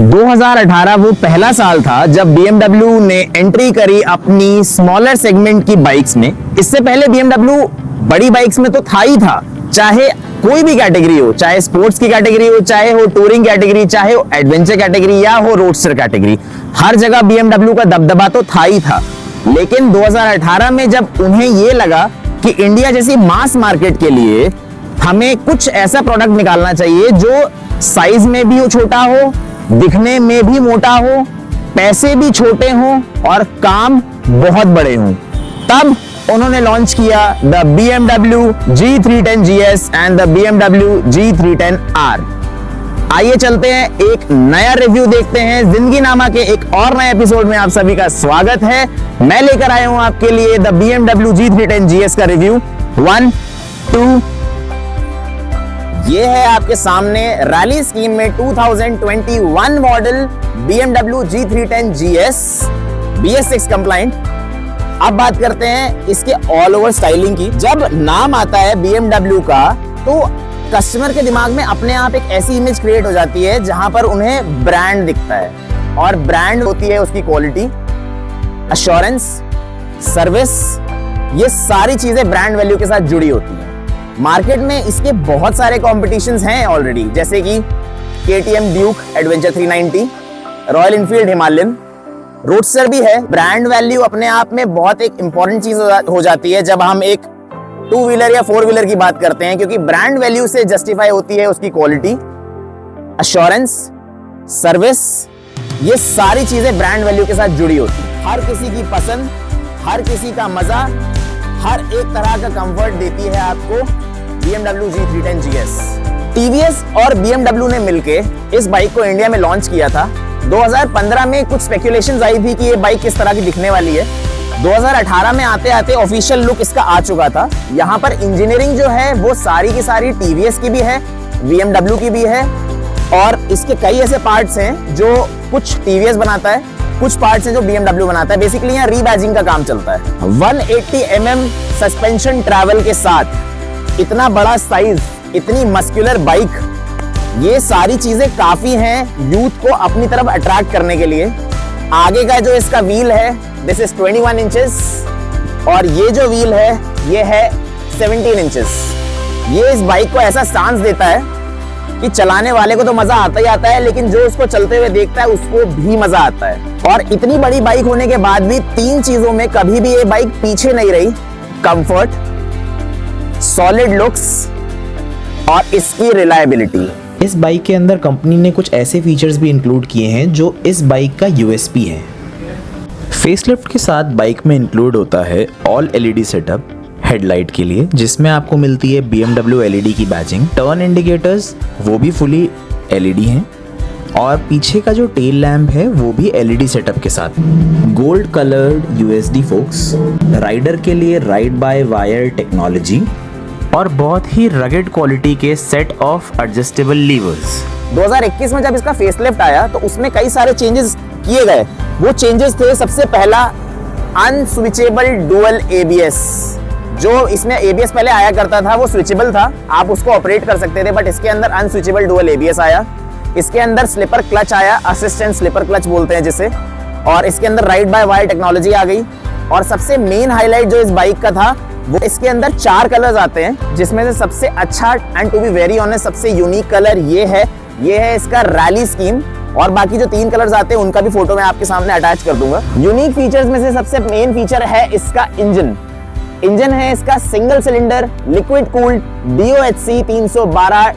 2018 वो पहला साल था जब BMW ने एंट्री करी अपनी स्मॉलर सेगमेंट की बाइक्स में। इससे पहले BMW बड़ी बाइक्स में तो था ही था, चाहे कोई भी कैटेगरी हो, चाहे स्पोर्ट्स की कैटेगरी हो, चाहे हो टूरिंग कैटेगरी, चाहे हो एडवेंचर कैटेगरी या हो रोडस्टर कैटेगरी, हर जगह BMW का दबदबा तो था ही था। लेकिन 2018 में जब उन्हें ये लगा कि इंडिया जैसी मास मार्केट के लिए हमें कुछ ऐसा प्रोडक्ट निकालना चाहिए जो साइज में भी छोटा हो, दिखने में भी मोटा हो, पैसे भी छोटे हों और काम बहुत बड़े हों, तब उन्होंने लॉन्च किया the BMW G310 GS and the BMW G310R। आइए चलते हैं, एक नया रिव्यू देखते हैं। जिंदगी नामा के एक और नए एपिसोड में आप सभी का स्वागत है। मैं लेकर आया हूं आपके लिए द BMW G310 GS का रिव्यू 1, 2। ये है आपके सामने रैली स्कीम में 2021 model BMW G310 GS BS6 complaint. अब बात करते हैं इसके ऑल ओवर स्टाइलिंग की। जब नाम आता है BMW का तो कस्टमर के दिमाग में अपने आप एक ऐसी इमेज क्रिएट हो जाती है जहां पर उन्हें ब्रांड दिखता है, और ब्रांड होती है उसकी क्वालिटी, एश्योरेंस, सर्विस, ये सारी चीजें ब्रांड वैल्यू के साथ जुड़ी होती हैं। मार्केट में इसके बहुत सारे कॉम्पिटिशंस हैं ऑलरेडी, जैसे कि KTM Duke adventure 390, royal Enfield Himalayan, roadster भी है। ब्रांड वैल्यू अपने आप में बहुत एक इंपॉर्टेंट चीज हो जाती है जब हम एक 2 व्हीलर या 4 व्हीलर की बात करते हैं, क्योंकि ब्रांड वैल्यू से जस्टिफाई होती है उसकी क्वालिटी, एश्योरेंस, सर्विस, ये सारी चीजें ब्रांड वैल्यू के साथ जुड़ी होती है। हर किसी की पसंद, हर किसी का मजा, हर एक तरह का कंफर्ट देती है आपको BMW G310 GS। TVS और BMW ने मिलके इस बाइक को इंडिया में लॉन्च किया था। 2015 में कुछ स्पेकुलेशंस आई थी कि ये बाइक किस तरह की दिखने वाली है। 2018 में आते आते ऑफिशियल लुक इसका आ चुका था। यहाँ पर इंजीनियरिंग जो है वो सारी की सारी TVS की भी है, BMW की भी है, और इसके कई ऐसे पार्ट्स हैं जो कुछ TVS बनाता है, कुछ पार्ट्स हैं जो BMW बनाता है। बेसिकली यहाँ रीबैजिंग का काम चलता है। 180 mm सस्पेंशन ट्रैवल के साथ इतना बड़ा साइज, इतनी मस्कुलर बाइक, ये सारी चीजें काफी हैं यूथ को अपनी तरफ अट्रैक्ट करने के लिए। आगे का जो इसका व्हील है दिस इज 21 इंचेस, और ये जो व्हील है ये है 17 इंचेस। ये इस बाइक को ऐसा स्टांस देता है कि चलाने वाले को तो मजा आता ही आता है, लेकिन जो उसको चलते हुए देखता है उसको भी मजा आता है। और इतनी बड़ी बाइक होने के बाद भी 3 चीजों में कभी भी ये बाइक पीछे नहीं रही: कंफर्ट, सॉलिड लुक्स और इसकी रिलायबिलिटी। इस बाइक के अंदर कंपनी ने कुछ ऐसे फीचर्स भी इंक्लूड किए हैं जो इस बाइक का USP है। फेसलिफ्ट के साथ बाइक में इंक्लूड होता है ऑल LED सेटअप हेडलाइट के लिए, जिसमें आपको मिलती है BMW LED की बैजिंग। टर्न इंडिकेटर्स वो भी फुली LED हैं, और पीछे का जो टेल लैम्प है वो भी LED सेटअप के साथ। Gold coloured USD forks, rider के लिए राइड बाय वायर टेक्नोलॉजी, और बहुत ही रगेड क्वालिटी के सेट ऑफ एडजस्टेबल लीवर्स। 2021 में जब इसका फेसलिफ्ट आया तो उसमें कई सारे चेंजेस किए गए। वो चेंजेस थे, सबसे पहला अनस्विचेबल डुअल ABS। जो इसमें ABS पहले आया करता था वो स्विचेबल था, आप उसको ऑपरेट कर सकते थे, बट इसके अंदर अनस्विचेबल डुअल ABS आया। इसके अंदर स्लिपर क्लच आया, असिस्टेंट स्लिपर क्लच बोलते हैं जिसे, और इसके अंदर राइड बाय वायर टेक्नोलॉजी आ गई। और सबसे मेन हाईलाइट जो इस बाइक का था वो इसके अंदर 4 कलर्स आते हैं, जिसमें से सबसे अच्छा and to be very honest सबसे यूनिक कलर ये है इसका रैली स्कीम। और बाकी जो 3 कलर्स आते हैं उनका भी फोटो मैं आपके सामने अटैच कर दूंगा। यूनिक फीचर्स में से सबसे मेन फीचर है इसका इंजन है इसका single cylinder liquid cooled DOHC 312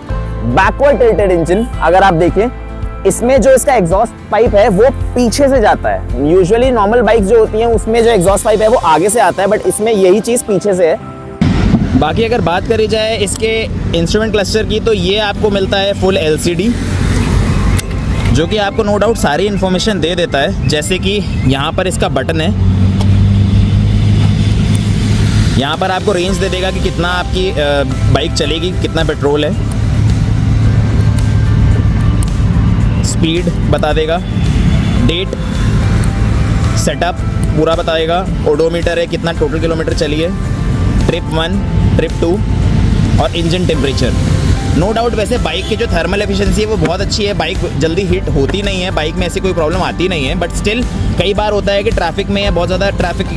backward tilted engine. अगर आप देखें इसमें जो इसका एग्जॉस्ट पाइप है वो पीछे से जाता है। यूजुअली नॉर्मल बाइक्स जो होती हैं उसमें जो एग्जॉस्ट पाइप है वो आगे से आता है, बट इसमें यही चीज पीछे से है। बाकी अगर बात करी जाए इसके इंस्ट्रूमेंट क्लस्टर की तो ये आपको मिलता है फुल LCD, जो कि आपको नो डाउट सारी इन्फॉर्मेशन दे देता है। जैसे कि यहाँ पर इसका बटन है, यहाँ पर आपको रेंज दे देगा कि कितना आपकी बाइक चलेगी, कितना पेट्रोल है, स्पीड बता देगा, डेट, सेटअप पूरा बताएगा, ओडोमीटर है कितना टोटल किलोमीटर चली है, ट्रिप 1, ट्रिप 2 और इंजन टेम्परेचर। नो डाउट वैसे बाइक की जो थर्मल एफिशिएंसी है वो बहुत अच्छी है, बाइक जल्दी हीट होती नहीं है, बाइक में ऐसी कोई प्रॉब्लम आती नहीं है। बट स्टिल कई बार होता है कि ट्रैफिक में या बहुत ज़्यादा ट्रैफिक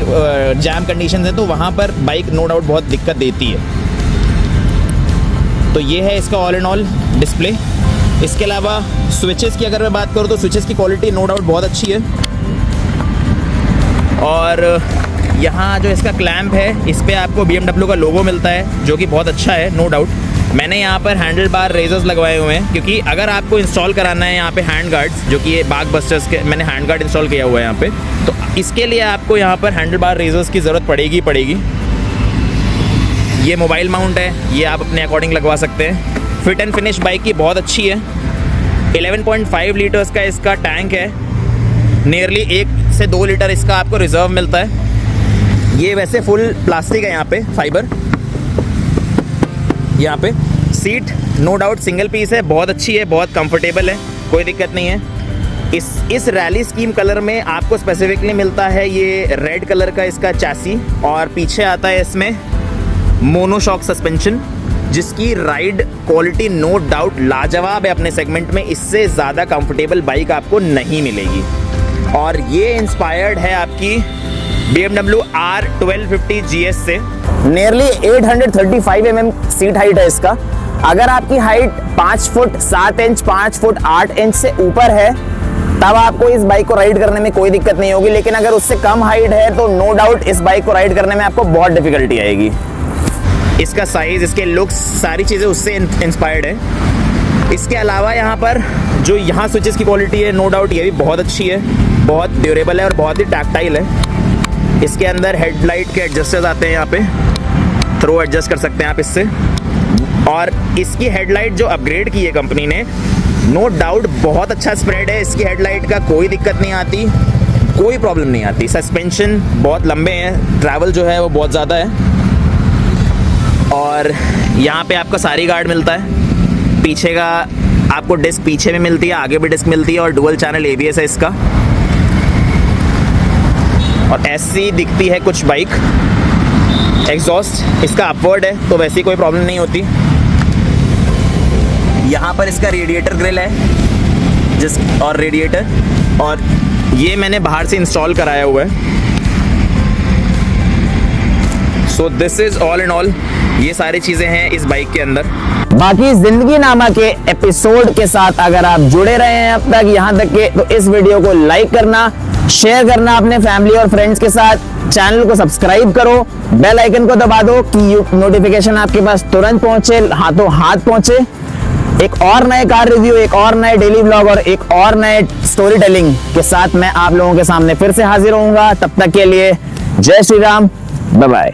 जैम कंडीशन है तो वहाँ पर बाइक नो डाउट बहुत दिक्कत देती है। तो ये है इसका ऑल एंड ऑल डिस्प्ले। इसके अलावा स्विचेस की अगर मैं बात करूँ तो स्विचेस की क्वालिटी नो डाउट बहुत अच्छी है। और यहाँ जो इसका क्लैंप है इस पर आपको BMW का लोगो मिलता है जो कि बहुत अच्छा है नो डाउट। मैंने यहाँ पर हैंडल बार रेजर्स लगवाए हुए हैं क्योंकि अगर आपको इंस्टॉल कराना है यहाँ पे हैंड गार्ड्स, जो कि ये बाग बस्टर्स के मैंने हैंड गार्ड इंस्टॉल किया हुआ है यहाँ पे, तो इसके लिए आपको यहाँ पर हैंडल बार रेजर्स की ज़रूरत पड़ेगी। ये मोबाइल माउंट है, ये आप अपने अकॉर्डिंग लगवा सकते हैं। फिट एंड फिनिश बाइक की बहुत अच्छी है। 11.5 लीटर्स का इसका टैंक है, नियरली 1 से 2 लीटर इसका आपको रिजर्व मिलता है। ये वैसे फुल प्लास्टिक है, यहाँ पे फाइबर, यहाँ पे seat no doubt single piece है, बहुत अच्छी है, बहुत कंफर्टेबल है, कोई दिक्कत नहीं है। इस रैली स्कीम कलर में आपको स्पेसिफिकली मिलता है ये रेड कलर का इसका चैसी, और पीछे आता है इसमें मोनोशॉक सस्पेंशन, जिसकी राइड क्वालिटी नो डाउट लाजवाब है अपने सेगमेंट में। इससे ज़्यादा कंफर्टेबल बाइक आपको नहीं मिलेगी। और ये इंस्पायर्ड है आपकी BMW R1250 GS से। नियरली 835 mm सीट हाइट है इसका। अगर आपकी height 5 foot 7 inch 5 foot 8 inch से ऊपर है तब आपको इस बाइक को राइड करने में कोई दिक्कत नहीं होगी, लेकिन अगर उससे कम हाइट है तो नो डाउट इस बाइक को राइड करने में आपको बहुत डिफिकल्टी आएगी। इसका साइज, इसके लुक्स, सारी चीज़ें उससे इंस्पायर्ड है। इसके अलावा यहाँ पर जो यहाँ स्विचेस की क्वालिटी है नो डाउट ये भी बहुत अच्छी है, बहुत ड्यूरेबल है और बहुत ही टैक्टाइल है। इसके अंदर हेडलाइट के एडजस्टर्स आते हैं, यहाँ पे थ्रो एडजस्ट कर सकते हैं आप इससे। और इसकी हेडलाइट जो अपग्रेड की है कंपनी ने, नो डाउट बहुत अच्छा स्प्रेड है इसकी हेडलाइट का, कोई दिक्कत नहीं आती, कोई प्रॉब्लम नहीं आती। सस्पेंशन बहुत लंबे हैं, ट्रैवल जो है वो बहुत ज़्यादा है। और यहाँ पे आपका सारी गार्ड मिलता है, पीछे का आपको डिस्क पीछे भी मिलती है, आगे भी डिस्क मिलती है, और डुअल चैनल ABS है इसका। और ऐसी दिखती है कुछ बाइक। एग्जॉस्ट इसका अपवर्ड है तो वैसी कोई प्रॉब्लम नहीं होती। यहाँ पर इसका रेडिएटर ग्रिल है और रेडिएटर, और ये मैंने बाहर से इंस्टॉल कराया हुआ है। So this is all and all, ये सारी चीज़ें हैं इस बाइक के अंदर। बाकी जिंदगी नामा के एपिसोड के साथ अगर आप जुड़े रहे हैं अब तक यहाँ तक के, तो इस वीडियो को लाइक करना, शेयर करना अपने फैमिली और फ्रेंड्स के साथ, चैनल को सब्सक्राइब करो, बेल आइकन को दबा दो कि नोटिफिकेशन आपके पास तुरंत पहुंचे, हाथों हाथ पहुंचे। एक और नए कार रिव्यू, एक और नए डेली व्लॉग और एक और नए स्टोरी टेलिंग के साथ मैं आप लोगों के सामने फिर से हाजिर होऊंगा। तब तक के लिए जय श्री राम, बाय बाय।